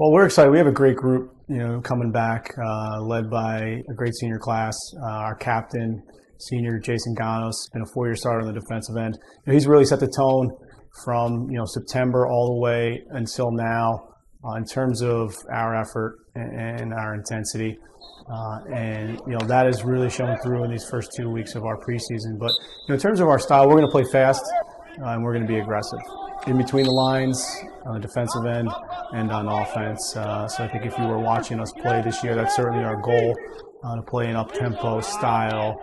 Well, we're excited. We have a great group, coming back, led by a great senior class. Our captain, senior Jason Ganos, been a 4-year starter on the defensive end. He's really set the tone from September all the way until now in terms of our effort and our intensity. And that is really showing through in these first 2 weeks of our preseason. But in terms of our style, we're going to play fast and we're going to be aggressive in between the lines, on the defensive end, and on offense. So I think if you were watching us play this year, that's certainly our goal, to play an up-tempo style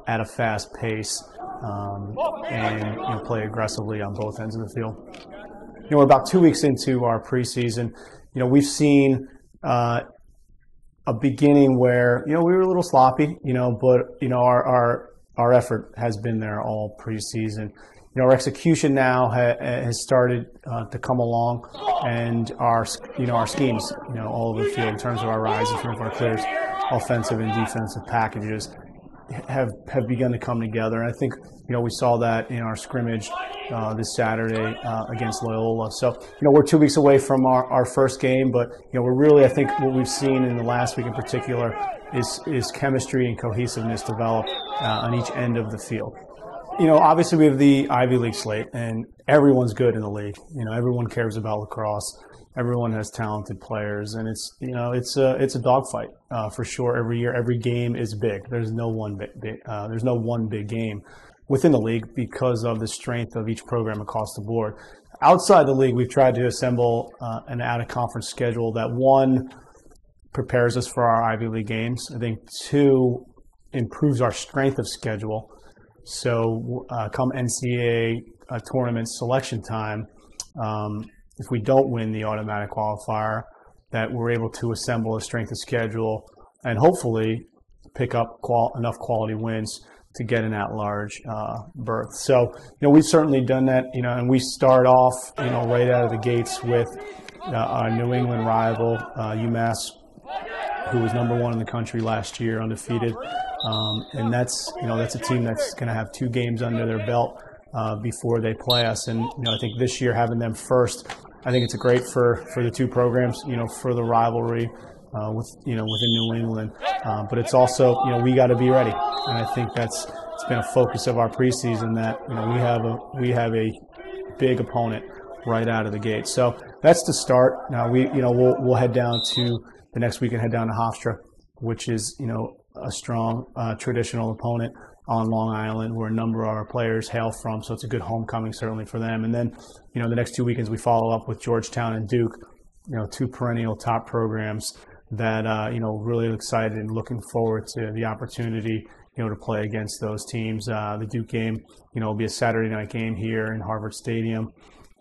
at a fast pace and play aggressively on both ends of the field. We're about 2 weeks into our preseason. We've seen a beginning where we were a little sloppy, but our effort has been there all preseason. Our execution now has started to come along, and our schemes, all over the field in terms of our rides, in terms of our clears, offensive and defensive packages have begun to come together. And I think we saw that in our scrimmage this Saturday against Loyola. So we're 2 weeks away from our first game, but we're really, I think what we've seen in the last week in particular is chemistry and cohesiveness develop on each end of the field. Obviously we have the Ivy League slate, and everyone's good in the league. Everyone cares about lacrosse. Everyone has talented players, and it's a dogfight for sure. Every year, every game is big. There's no one big game within the league because of the strength of each program across the board. Outside the league, we've tried to assemble an out-of-conference schedule that, one, prepares us for our Ivy League games. I think, two, improves our strength of schedule. So come NCAA tournament selection time, if we don't win the automatic qualifier, that we're able to assemble a strength of schedule and hopefully pick up enough quality wins to get an at-large berth. So, we've certainly done that, and we start off, right out of the gates with our New England rival, UMass, who was #1 in the country last year, undefeated. And that's a team that's going to have 2 games under their belt before they play us. And, I think this year having them first, I think it's great for the two programs, for the rivalry within New England. But it's also, we got to be ready. And I think it's been a focus of our preseason that, we have a big opponent right out of the gate. So that's the start. Now we'll head down to the next week and head down to Hofstra, which is, a strong traditional opponent on Long Island, where a number of our players hail from. So it's a good homecoming certainly for them. And then, the next 2 weekends we follow up with Georgetown and Duke, 2 perennial top programs that, really excited and looking forward to the opportunity, to play against those teams. The Duke game, will be a Saturday night game here in Harvard Stadium.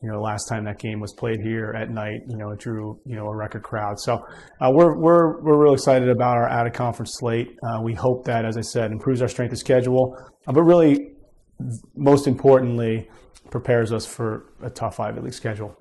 Last time that game was played here at night, it drew, a record crowd. So we're real excited about our out-of-conference slate. We hope that, as I said, improves our strength of schedule, but really, most importantly, prepares us for a tough Ivy League schedule.